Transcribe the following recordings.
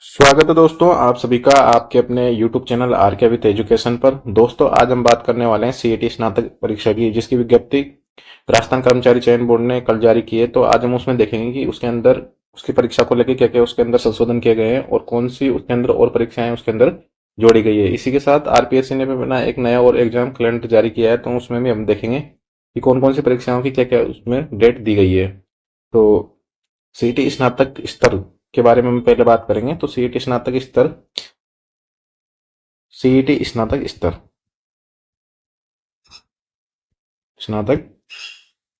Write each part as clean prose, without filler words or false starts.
स्वागत है दोस्तों आप सभी का आपके अपने YouTube चैनल आर के विद एजुकेशन पर। दोस्तों आज हम बात करने वाले हैं सीईटी स्नातक परीक्षा की, जिसकी विज्ञप्ति राजस्थान कर्मचारी चयन बोर्ड ने कल जारी की है। तो आज हम उसमें देखेंगे कि उसके अंदर उसकी परीक्षा को लेकर क्या क्या उसके अंदर संशोधन किए गए हैं और कौन सी उसके अंदर और परीक्षाएं उसके अंदर जोड़ी गई है। इसी के साथ आरपीएससी ने भी अपना एक नया और एग्जाम कैलेंडर जारी किया है, तो उसमें भी हम देखेंगे कि कौन कौन सी परीक्षाओं की क्या क्या उसमें डेट दी गई है। तो सीईटी स्नातक स्तर के बारे में हम पहले बात करेंगे। तो सीईटी स्नातक स्तर स्नातक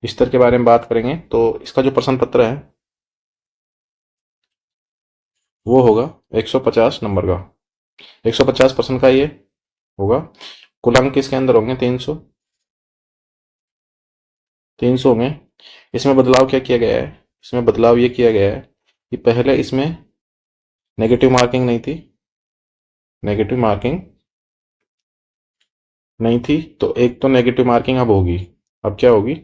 स्तर के बारे में बात करेंगे। तो इसका जो प्रश्न पत्र है वो होगा 150 नंबर का। 150 प्रश्न का ये होगा। कुल अंक इसके अंदर होंगे 300 होंगे। इसमें बदलाव क्या किया गया है? इसमें बदलाव ये किया गया है कि पहले इसमें नेगेटिव मार्किंग नहीं थी। नेगेटिव मार्किंग नहीं थी तो एक तो नेगेटिव मार्किंग अब होगी। अब क्या होगी?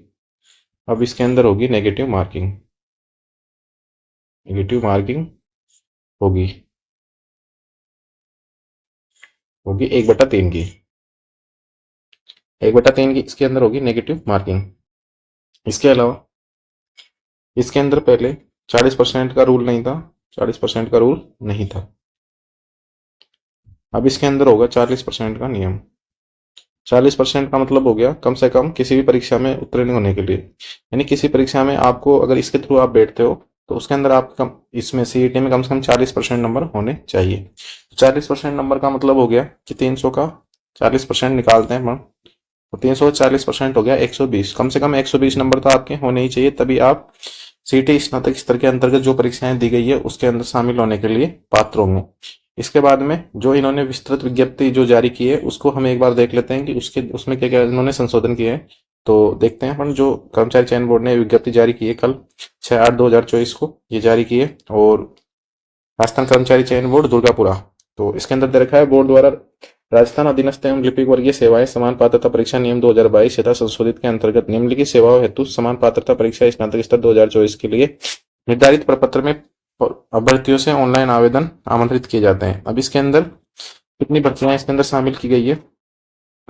अब इसके अंदर होगी नेगेटिव मार्किंग। नेगेटिव मार्किंग होगी। होगी 1/3 की। 1/3 की इसके अंदर होगी नेगेटिव मार्किंग। इसके अलावा इसके अंदर पहले 40% का रूल नहीं था। 40% का रूल नहीं था। अब इसके अंदर होगा 40% का नियम। 40% का मतलब हो गया कम से कम किसी भी परीक्षा में उत्तीर्ण होने के लिए। यानी किसी परीक्षा में आपको अगर इसके थ्रू आप बैठते हो तो उसके अंदर आप कम इसमें सीईटी में कम से कम 40% नंबर होने चाहिए। 40% नंबर का मतलब हो गया कि 300 का 40% निकालते हैं। तो 340% हो गया 120। कम से कम 120 नंबर तो आपके होने ही चाहिए, तभी आप सीटी स्नातक स्तर के अंतर्गत जो परीक्षाएं दी गई है उसके अंदर शामिल होने के लिए पात्र होंगे। इसके बाद में जो इन्होंने विस्तृत विज्ञप्ति जो जारी की है उसको हम एक बार देख लेते हैं कि उसके उसमें क्या क्या इन्होंने संशोधन किए हैं। तो देखते हैं अपन, जो कर्मचारी चयन बोर्ड ने विज्ञप्ति जारी की है कल 6/8/2024 को ये जारी की है। और राजस्थान कर्मचारी चयन बोर्ड दुर्गापुरा, तो इसके अंदर दे रखा है बोर्ड द्वारा राजस्थान अधीनस्थ एवं लिपिक वर्गीय सेवाएं समान पात्रता परीक्षा नियम 2022 तथा संशोधित के अंतर्गत निम्नलिखित सेवाओं हेतु समान पात्रता परीक्षा स्नातक स्तर 2024 के लिए निर्धारित प्रपत्र में अभ्यर्थियों से ऑनलाइन आवेदन आमंत्रित किए जाते हैं। अब इसके अंदर कितनी भर्तियां इसके अंदर शामिल की गई है,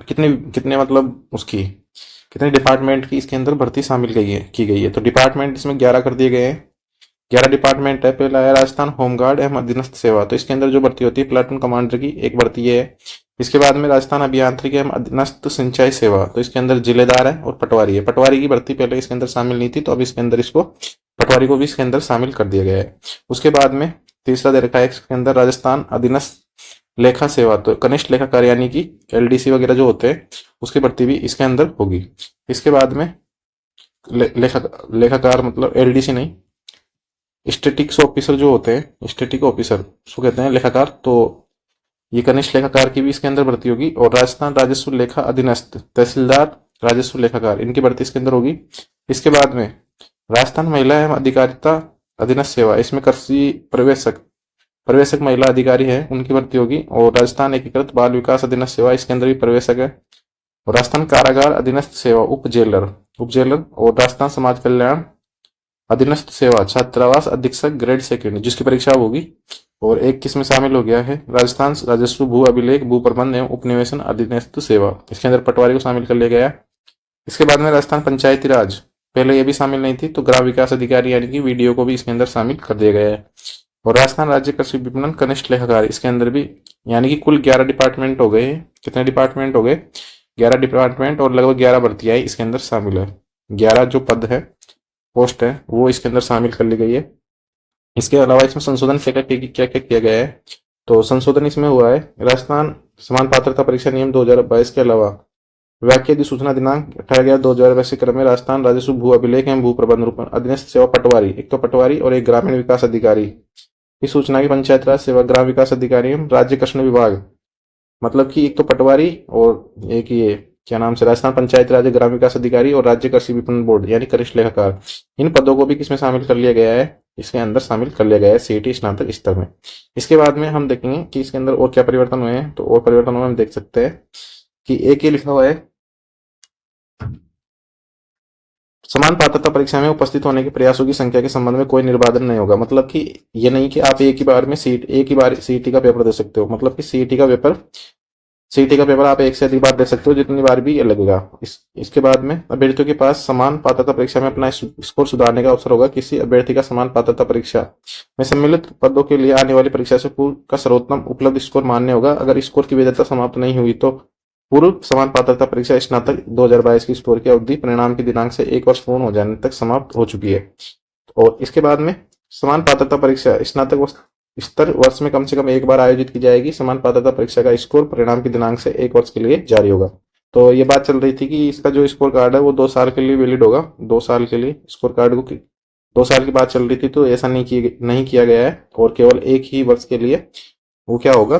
कितने कितने मतलब उसकी कितने डिपार्टमेंट की इसके अंदर भर्ती शामिल की गई है। तो डिपार्टमेंट इसमें 11 कर दिए गए हैं। 11 डिपार्टमेंट है। पहला है राजस्थान होमगार्ड एवं अधीनस्थ सेवा, तो इसके अंदर जो भर्ती होती है प्लाटून कमांडर की एक भर्ती है। इसके बाद में राजस्थान अभियांत्रिकी एवं अधीनस्थ सिंचाई सेवा, तो इसके अंदर जिलेदार है और पटवारी है। पटवारी की भर्ती पहले इसके अंदर शामिल नहीं थी, तो अब इसके अंदर इसको पटवारी को भी इसके अंदर शामिल कर दिया गया है। उसके बाद में तीसरा दे रखा है इसके अंदर राजस्थान अधीनस्थ लेखा सेवा, तो कनिष्ठ लेखाकार यानी कि एलडीसी वगैरह जो होते हैं उसकी भर्ती भी इसके अंदर होगी। इसके बाद में लेखाकार मतलब एलडीसी नहीं, स्टेटिक्स ऑफिसर जो होते हैं, स्टेटिक ऑफिसर उसको कहते हैं लेखाकार, तो ये कनिष्ठ लेखाकार की भी इसके अंदर भर्ती होगी। और राजस्थान राजस्व लेखा अधीनस्थ तहसीलदार राजस्व लेखाकार इनकी भर्ती इसके अंदर होगी। इसके बाद में राजस्थान महिला एवं अधिकारिता अधीनस्थ सेवा, इसमें कृषि प्रवेशक प्रवेशक महिला अधिकारी है उनकी भर्ती होगी। और राजस्थान एकीकृत बाल विकास अधीनस्थ सेवा, इसके अंदर भी प्रवेशक है। और राजस्थान कारागार अधीनस्थ सेवा उप जेलर और राजस्थान समाज कल्याण अधीनस्थ सेवा छात्रावास अधीक्षक ग्रेड सेकंड, जिसकी परीक्षा होगी। और एक किसमें शामिल हो गया है राजस्थान राजस्व भू अभिलेख भू प्रबंध एवं उपनिवेशन अधीनस्थ सेवा, इसके अंदर पटवारी को शामिल कर लिया गया है। इसके बाद में राजस्थान पंचायती राज, पहले ये भी शामिल नहीं थी, तो ग्राम विकास अधिकारी यानी कि वीडियो को भी इसके अंदर शामिल कर दिया गया है। और राजस्थान राज्य कृषि विपणन कनिष्ठ लेखाकार, इसके अंदर भी यानी कि कुल 11 डिपार्टमेंट हो गए। कितने डिपार्टमेंट हो गए? 11 डिपार्टमेंट और लगभग 11 भर्तियां इसके अंदर शामिल है। 11 जो पद है, पोस्ट है, वो इसके अंदर शामिल कर ली गई है। इसके अलावा इसमें संशोधन क्या क्या किया गया है? तो संशोधन इसमें हुआ है राजस्थान समान पात्रता परीक्षा नियम 2022 के अलावा वाक्य अधिसूचना दिनांक 18/11/2022 के क्रम में राजस्थान राजस्व भू अभिलेख एवं भू प्रबंध रूपन अधीनस्थ सेवा पटवारी, एक तो पटवारी और एक ग्रामीण विकास अधिकारी की सूचना की पंचायत राज सेवा ग्राम विकास अधिकारी एवं राज्य कृषि विभाग, मतलब कि एक तो पटवारी और एक ये क्या नाम से राजस्थान पंचायत राज ग्राम विकास अधिकारी और राज्य कृषि विपणन बोर्ड यानी कनिष्ठ लेखाकार, इन पदों को भी किसमें शामिल कर लिया गया है? इसके अंदर शामिल कर लिया गया है सीईटी स्नातक स्तर में। इसके बाद में हम देखेंगे कि इसके अंदर और क्या परिवर्तन हुए हैं। तो और परिवर्तन में हम देख सकते हैं कि एक ये लिखा हुआ है समान पात्रता परीक्षा में उपस्थित होने के प्रयासों की संख्या के संबंध में कोई निर्बाधन नहीं होगा। मतलब कि ये नहीं कि आप एक ही बार सीईटी का पेपर दे सकते हो। मतलब कि सीईटी का पेपर आप एक से अधिक बार दे सकते हो, जितनी बार भी ये लगेगा। इसके बाद में अभ्यर्थियों के पास समान पात्रता परीक्षा में अपना स्कोर सुधारने का अवसर होगा। किसी अभ्यर्थी का समान पात्रता परीक्षा में सम्मिलित पदों के लिए आने वाली परीक्षा से पूर्व का सर्वोत्तम उपलब्ध स्कोर मान्य होगा। अगर स्कोर की वैधता समाप्त नहीं हुई तो पूर्व समान पात्रता परीक्षा स्नातक 2022 की स्कोर की अवधि परिणाम के दिनांक से 1 वर्ष पूर्ण हो जाने तक समाप्त हो चुकी है। और इसके बाद में समान पात्रता परीक्षा स्नातक स्तर वर्ष में कम से कम एक बार आयोजित की जाएगी। समान पात्रता परीक्षा का स्कोर परिणाम के दिनांक से 1 वर्ष के लिए जारी होगा। तो ये बात चल रही थी कि इसका जो स्कोर कार्ड है वो 2 साल के लिए वैलिड होगा। 2 साल के लिए स्कोर कार्ड को 2 साल की बात चल रही थी, तो ऐसा नहीं किया गया है और केवल एक ही वर्ष के लिए वो क्या होगा,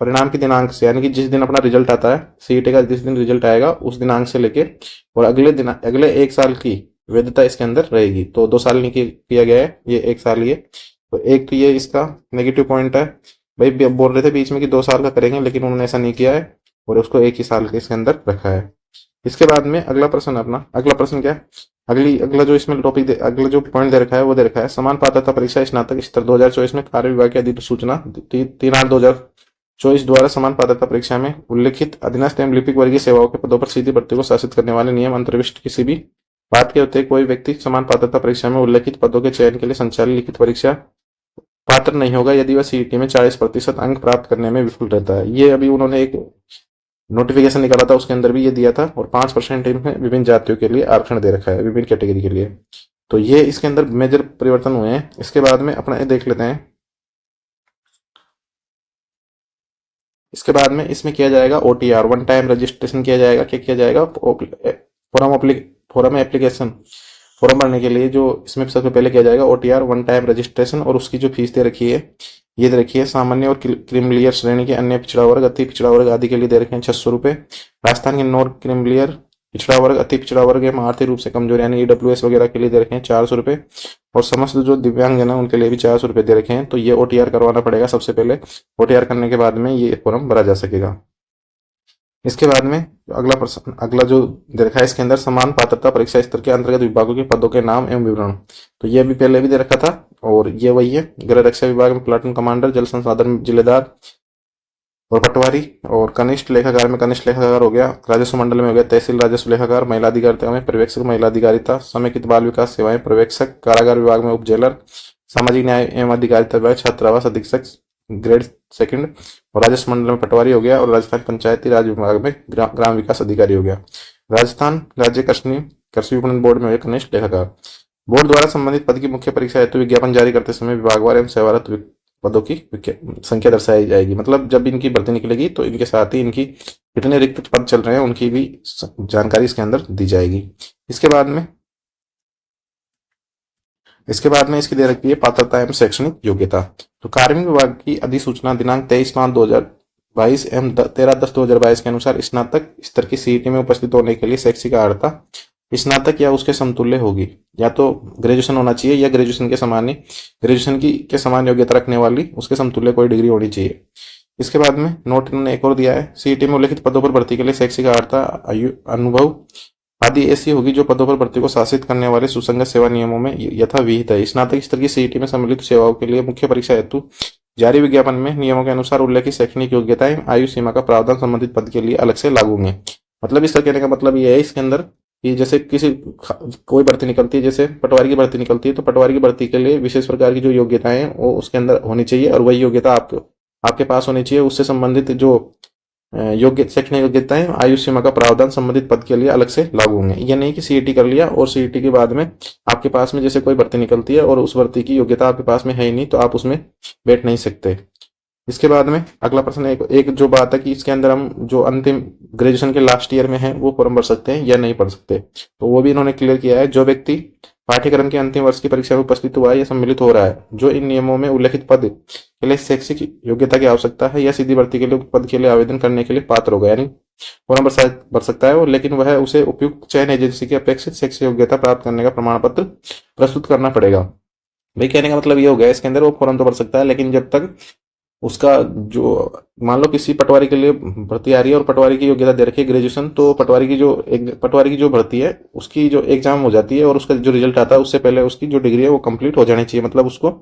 परिणाम के दिनांक से, यानी कि जिस दिन अपना रिजल्ट आता है सीईटी का, जिस दिन रिजल्ट आएगा उस दिनांक से लेके और अगले 1 साल की वैधता इसके अंदर रहेगी। तो 2 साल नहीं किया गया है, ये 1 साल ही है। तो एक तो ये इसका नेगेटिव पॉइंट है। भाई बोल रहे थे बीच में कि 2 साल का करेंगे, लेकिन उन्होंने ऐसा नहीं किया है और उसको एक ही साल के इसके अंदर रखा है। इसके बाद में अगला प्रश्न क्या है, अगला जो इसमें अगला जो पॉइंट दे रखा है वो दे रखा है समान पात्रता परीक्षा स्नातक स्तर 2024 में कार्य विभाग की अधिसूचना 3/8/2024 द्वारा समान पात्रता परीक्षा में उल्लिखित अधीनस्थ एवं लिपिक वर्गीय सेवाओं के पदों पर सीधी भर्ती को शासित करने वाले नियम अंतर्विष्ट किसी भी बात के होते कोई व्यक्ति समान पात्रता परीक्षा में उल्लिखित पदों के चयन के लिए संचालित लिखित परीक्षा पात्र नहीं होगा यदि वह सीईटी में 40% अंक प्राप्त करने में विफल रहता है। ये अभी उन्होंने एक नोटिफिकेशन निकाला था, उसके अंदर भी ये दिया था। और 5% में विभिन्न जातियों के लिए आरक्षण दे रखा है, विभिन्न कैटेगरी के लिए। तो ये इसके अंदर मेजर परिवर्तन हुए हैं। इसके बाद में अपना देख लेते हैं। इसके बाद में इसमें किया जाएगा ओटीआर, वन टाइम रजिस्ट्रेशन किया जाएगा। क्या किया जाएगा, फॉरम एप्लीकेशन फॉर्म भरने के लिए जो इसमें सबसे पहले किया जाएगा ओटीआर, वन टाइम रजिस्ट्रेशन। और उसकी जो फीस दे रखी है ये दे रखी है सामान्य और क्रीमिलियर श्रेणी के अन्य पिछड़ा वर्ग, अति पिछड़ा वर्ग आदि के लिए दे रखे हैं 600 रुपये। राजस्थान के नॉन क्रीमिलियर पिछड़ा वर्ग, अति पिछड़ा वर्ग एवं आर्थिक रूप से कमजोर यानी ईडब्ल्यूएस वगैरह के लिए दे रखे हैं 400 रुपये। और समस्त जो दिव्यांग जन है उनके लिए भी 400 रुपये दे रखे हैं। तो ये ओटीआर करवाना पड़ेगा सबसे पहले। ओटीआर करने के बाद में ये फॉर्म भरा जा सकेगा। इसके बाद में अगला जो दे रखा है इसके अंदर समान पात्रता परीक्षा स्तर के अंतर्गत विभागों के पदों के नाम एवं विवरण। तो ये भी पहले भी दे रखा था और ये वही है। गृह रक्षा विभाग में प्लाटून कमांडर, जल संसाधन में जिलेदार और पटवारी, और कनिष्ठ लेखाकार में कनिष्ठ लेखाकार हो गया, राजस्व मंडल में हो गया तहसील राजस्व लेखाकार, महिला अधिकारिता में पर्यवेक्षक महिला अधिकारिता, समेकित बाल विकास सेवाएं पर्यवेक्षक, कारागार विभाग में उप जेलर, सामाजिक न्याय एवं अधिकारिता विभाग छात्रावास अधीक्षक ग्रेड 2 और राजस्व मंडल में पटवारी हो गया। और राजस्थान पंचायती राज विभाग में ग्राम विकास अधिकारी हो गया। राजस्थान राज्य कृषि विपणन बोर्ड में हो गया कनिष्ठ लेखाकार। बोर्ड द्वारा संबंधित पद की मुख्य परीक्षा हेतु विज्ञापन जारी करते समय विभागवार एवं सेवारत पदों की संख्या दर्शाई जाएगी। मतलब जब इनकी भर्ती निकलेगी तो इनके साथ ही इनकी कितने रिक्त पद चल रहे हैं उनकी भी जानकारी इसके अंदर दी जाएगी। इसके बाद में इसकी दे रखी है पात्रता एवं शैक्षणिक योग्यता। तो कार्मिक विभाग की अधिसूचना दिनांक 23/5/2022 एवं 13/10/2022 के अनुसार स्नातक स्तर की सीईटी में उपस्थित होने के लिए शैक्षिक अर्हता स्नातक या उसके समतुल्य होगी। या तो ग्रेजुएशन होना चाहिए या ग्रेजुएशन के समान योग्यता रखने वाली उसके समतुल्य कोई डिग्री होनी चाहिए। इसके बाद में नोट इन्होंने एक और दिया है, सीईटी में उल्लिखित पदों पर भर्ती के लिए शैक्षिक अर्हता, आयु, अनुभव आदि ऐसी होगी जो पदों पर भर्ती को शासित करने वाले सुसंगत सेवा नियमों में यथा विहित है। स्नातक स्तर की सीईटी में सम्मिलित सेवाओं के लिए मुख्य परीक्षा हेतु जारी विज्ञापन में नियमों के अनुसार उल्लेखित शैक्षणिक योग्यताएं आयु सीमा का प्रावधान संबंधित पद के लिए अलग से लागू होंगे। मतलब इसका कहने का मतलब यह है इसके अंदर कि जैसे कोई भर्ती निकलती है, जैसे पटवारी की भर्ती निकलती है, तो पटवारी की भर्ती के लिए विशेष प्रकार की जो योग्यताएं हैं वो उसके अंदर होनी चाहिए और वही योग्यता आपके पास होनी चाहिए। उससे संबंधित जो शैक्षणिक योग्यताएं आयु सीमा का प्रावधान संबंधित पद के लिए अलग से लागू होंगे। ये नहीं कि सीईटी कर लिया और सीईटी के बाद में आपके पास में जैसे कोई भर्ती निकलती है और उस भर्ती की योग्यता आपके पास में है ही नहीं तो आप उसमें बैठ नहीं सकते। इसके बाद में अगला प्रश्न एक जो बात है कि इसके अंदर हम जो अंतिम ग्रेजुएशन के लास्ट ईयर में है वो फॉर्म भर सकते हैं या नहीं भर सकते, तो वो भी इन्होंने क्लियर किया है। जो व्यक्ति पाठ्यक्रम के अंतिम वर्ष की परीक्षा में उपस्थित हुआ है या सम्मिलित हो रहा है, जो इन नियमों में उल्लेखित पद के लिए शैक्षिक योग्यता की आवश्यकता है या सीधी भर्ती के लिए पद के लिए आवेदन करने के लिए पात्र होगा, यानी फॉर्म भर सकता है वो, लेकिन वह उसे उपयुक्त चयन एजेंसी की अपेक्षित शैक्षिक योग्यता प्राप्त करने का प्रमाण पत्र प्रस्तुत करना पड़ेगा। भाई कहने का मतलब ये हो गया इसके अंदर वो फॉर्म तो भर सकता है, लेकिन जब तक उसका जो, मान लो किसी पटवारी के लिए भर्ती आ रही है और पटवारी की योग्यता दे रखी है ग्रेजुएशन, तो पटवारी की जो भर्ती है उसकी जो एग्जाम हो जाती है और उसका जो रिजल्ट आता है उससे पहले उसकी जो डिग्री है वो कंप्लीट हो जानी चाहिए। मतलब उसको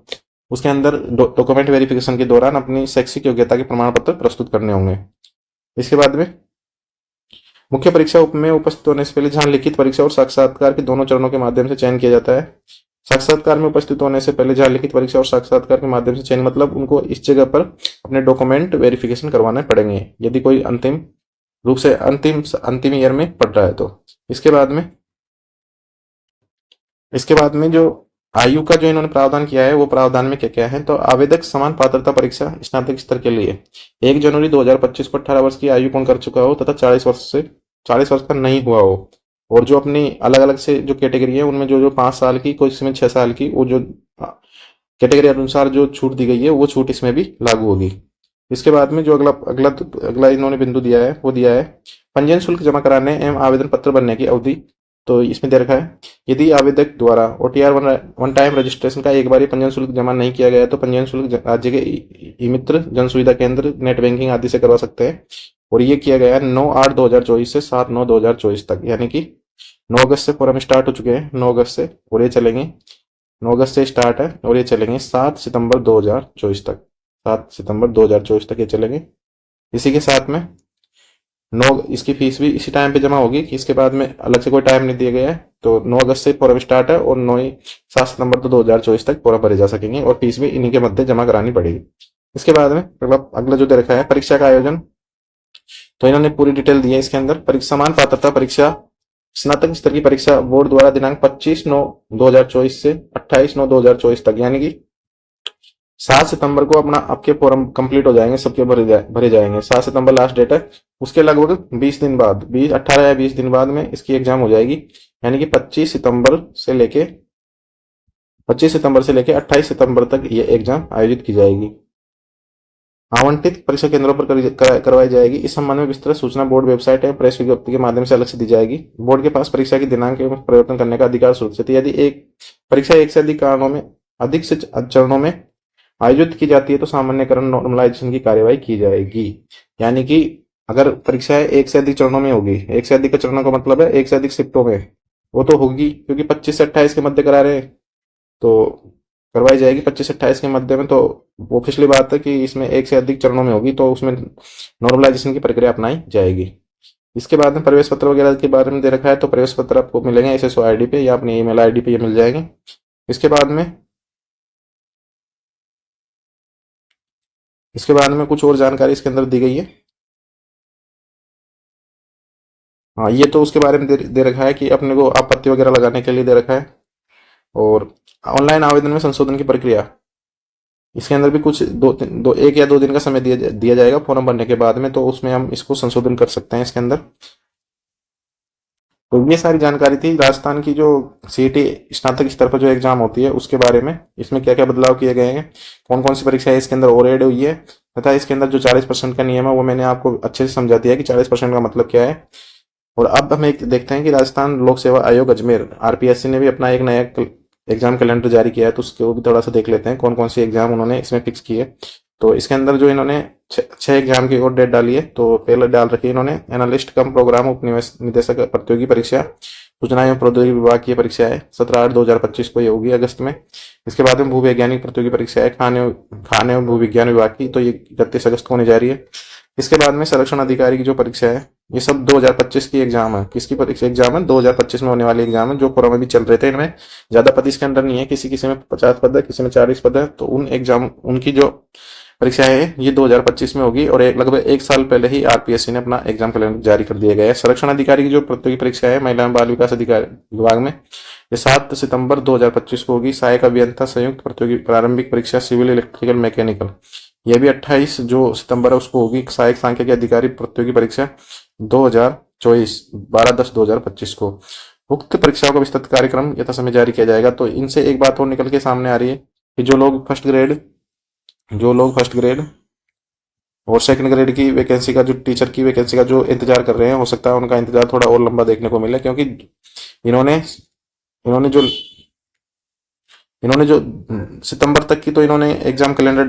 उसके अंदर डॉक्यूमेंट वेरिफिकेशन के दौरान अपनी शैक्षिक योग्यता के प्रमाण पत्र प्रस्तुत करने होंगे। इसके बाद में मुख्य परीक्षा में उपस्थित होने से पहले जहां लिखित परीक्षा और साक्षात्कार के दोनों चरणों के माध्यम से चयन किया जाता है। साक्षात्कार में उपस्थित होने से पहले जहां लिखित परीक्षा और साक्षात्कार के माध्यम से चयन, मतलब उनको इस जगह पर अपने डॉक्यूमेंट वेरिफिकेशन करवाने पड़ेंगे यदि कोई अंतिम रूप से अंतिम ईयर में पढ़ रहा है तो। इसके बाद में इसके बाद में जो आयु का जो इन्होंने प्रावधान किया है वो प्रावधान में क्या क्या है, तो आवेदक समान पात्रता परीक्षा स्नातक स्तर के लिए 1 जनवरी 2025 को 18 वर्ष की आयु पूर्ण कर चुका हो तथा 40 वर्ष का नहीं हुआ हो, और जो अपनी अलग अलग से जो कैटेगरी है उनमें जो जो 5 साल की, कोई इसमें 6 साल की, वो जो कैटेगरी अनुसार जो छूट दी गई है वो छूट इसमें भी लागू होगी। इसके बाद में जो अगला अगला अगला इन्होंने बिंदु दिया है वो दिया है पंजीयन शुल्क जमा कराने एवं आवेदन पत्र भरने की अवधि। तो इसमें दे रखा है यदि आवेदक द्वारा ओटीआर वन टाइम रजिस्ट्रेशन का एक बार पंजीयन शुल्क जमा नहीं किया गया तो पंजीयन शुल्क राज्य के ई मित्र जन सुविधा केंद्र नेट बैंकिंग आदि से करवा सकते हैं। और ये किया गया है 9/8/2024 से 7/9/2024 तक, यानी कि 9 अगस्त से फॉर्म स्टार्ट हो चुके हैं, 9 अगस्त से, और ये चलेंगे 9 अगस्त से स्टार्ट है और ये चलेंगे 7 सितंबर 2024 तक, 7 सितंबर 2024 तक ये चलेंगे। इसी के साथ में नौ इसकी फीस भी इसी टाइम पे जमा होगी कि इसके बाद में अलग से कोई टाइम नहीं दिया गया है। तो 9 अगस्त से फॉर्म स्टार्ट है और 7 सितंबर 2024 तक फॉर्म भरे जा सकेंगे और फीस भी इन्हीं के मध्य जमा करानी पड़ेगी। इसके बाद में अगला अगला जो दे रखा है परीक्षा का आयोजन, तो इन्होंने पूरी डिटेल दी है इसके अंदर। परीक्षा समान पात्रता परीक्षा स्नातक स्तर की परीक्षा बोर्ड द्वारा दिनांक 25/9/2024 से 28/9/2024 तक, यानी कि 7 सितंबर को अपना आपके फॉर्म कंप्लीट हो जाएंगे, सबके भरे जाएंगे। 7 सितंबर लास्ट डेट है। उसके लगभग 20 दिन बाद, 18 या 20 दिन बाद में इसकी एग्जाम हो जाएगी, यानी कि 25 सितंबर से लेके 28 सितंबर तक ये एग्जाम आयोजित की जाएगी। आवंटित परीक्षा केंद्रों पर करवाई जाएगी। इस संबंध में विस्तृत सूचना बोर्ड वेबसाइट एवं प्रेस विज्ञप्ति के माध्यम से अलग से दी जाएगी। बोर्ड के पास परीक्षा की दिनांक एवं परिवर्तन करने का अधिकार सुरक्षित है। यदि एक परीक्षा एक से अधिक कारणों में अधिक से चरणों में आयोजित की जाती है तो सामान्यकरण नॉर्मलाइजेशन की कार्यवाही की जाएगी। यानी कि अगर परीक्षाएं एक से अधिक चरणों में होगी, एक से अधिक चरणों का मतलब है एक से अधिक शिफ्टों में, वो तो होगी क्योंकि 25 से 28 के मध्य करा रहे हैं, तो करवाई जाएगी 25 से 28 के मध्य में। तो वो पिछली बात है कि इसमें एक से अधिक चरणों में होगी तो उसमें नॉर्मलाइजेशन की प्रक्रिया अपनाई जाएगी। इसके बाद में प्रवेश पत्र वगैरह के बारे में दे रखा है, तो प्रवेश पत्र आपको मिलेंगे एसएसओ आईडी पे या अपनी ईमेल आईडी पे ये मिल जाएंगे। इसके बाद में कुछ और जानकारी इसके अंदर दी गई है। हाँ, ये तो उसके बारे में दे रखा है कि अपने को आपत्ति वगैरह लगाने के लिए दे रखा है। और ऑनलाइन आवेदन में संशोधन की प्रक्रिया, इसके अंदर भी कुछ 1 या 2 दिन का समय दिया जाएगा फॉर्म भरने के बाद में, तो उसमें हम इसको संशोधन कर सकते हैं इसके अंदर। तो ये सारी जानकारी थी राजस्थान की जो सीईटी स्नातक स्तर पर जो एग्जाम होती है उसके बारे में। इसमें क्या क्या बदलाव किए गए हैं, कौन कौन सी परीक्षाएं इसके अंदर और ऐड हुई है, तथा इसके अंदर जो 40% का नियम है वो मैंने आपको अच्छे से समझा दिया कि 40% का मतलब क्या है। और अब हम एक देखते हैं कि राजस्थान लोक सेवा आयोग अजमेर आरपीएससी ने भी अपना एक नया एग्जाम कैलेंडर जारी किया है, तो उसको भी थोड़ा सा देख लेते हैं कौन कौन सी एग्जाम उन्होंने इसमें फिक्स की है। तो इसके अंदर जो इन्होंने 6 एग्जाम की और डेट डाली है, तो पहले डाल रखी है इन्होंने एनालिस्ट कम प्रोग्राम उप निदेशक प्रतियोगी परीक्षा सूचना एवं प्रौद्योगिकी विभाग की परीक्षा है 17/8/2025 को ये होगी अगस्त में। इसके बाद में भूवैज्ञानिक प्रतियोगी परीक्षा है खान एवं भू विज्ञान विभाग की, तो ये 31 अगस्त को होने जा रही है। इसके बाद में संरक्षण अधिकारी की जो परीक्षा है ये सब 2025 की एग्जाम है। किसकी परीक्षा एग्जाम है? 2025 में होने वाली एग्जाम है, जो फॉर्म अभी चल रहे थे। इनमें ज्यादा पद इसके अंदर नहीं है, किसी किसी में 50 पद है, किसी में 40 पद है। तो उन एग्जाम उनकी जो परीक्षा है ये 2025 में होगी और लगभग 1 साल पहले ही आरपीएससी ने अपना एग्जाम कैलेंडर जारी कर दिया गया है। संरक्षण अधिकारी की जो प्रतियोगी परीक्षा है महिला एवं बाल विकास अधिकारी विभाग में ये 7 सितंबर 2025 को होगी। सहायक अभियंता संयुक्त प्रतियोगी प्रारंभिक परीक्षा सिविल इलेक्ट्रिकल मैकेनिकल ये भी 28 जो सितंबर है उसको होगी। सहायक सांख्यिकी अधिकारी प्रतियोगी परीक्षा 2024 12/10/2025 को। उक्त परीक्षाओं का विस्तृत कार्यक्रम यथा समय जारी किया जाएगा। तो इनसे एक बात और निकल के सामने आ रही है कि जो लोग फर्स्ट ग्रेड और सेकंड ग्रेड की वैकेंसी का, जो टीचर की वैकेंसी का जो इंतजार कर रहे हैं, हो सकता है उनका इंतजार थोड़ा और लंबा देखने को मिले, क्योंकि इन्होंने इन्होंने जो इन्होंने जो सितंबर तक की तो इन्होंने एग्जाम कैलेंडर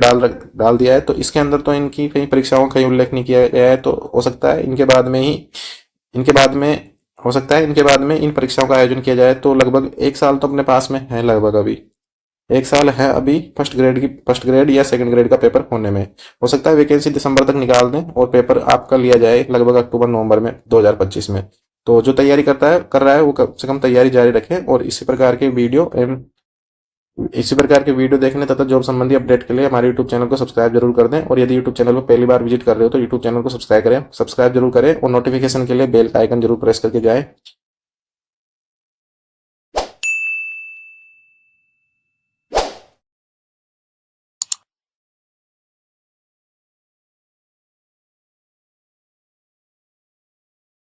डाल दिया है, तो इसके अंदर तो इनकी कहीं परीक्षाओं का कहीं उल्लेख नहीं किया गया है, तो हो सकता है इनके बाद में हो सकता है इनके बाद में इन परीक्षाओं का आयोजन किया जाए। तो लगभग एक साल तो अपने पास में है, लगभग अभी एक साल है अभी फर्स्ट ग्रेड या सेकंड ग्रेड का पेपर होने में। हो सकता है वैकेंसी दिसंबर तक निकाल दें और पेपर आपका लिया जाए लगभग अक्टूबर नवंबर में 2025 में। तो जो तैयारी कर रहा है वो कम से कम तैयारी जारी रखें, और इसी प्रकार के वीडियो देखने तथा जॉब संबंधी अपडेट के लिए हमारे यूट्यूब चैनल को सब्सक्राइब जरूर कर दें। और यदि यूट्यूब चैनल पर पहली बार विजिट कर रहे हो तो यूट्यूब चैनल को सब्सक्राइब जरूर करें और नोटिफिकेशन के लिए बेल का आइकन जरूर प्रेस करके जाएं,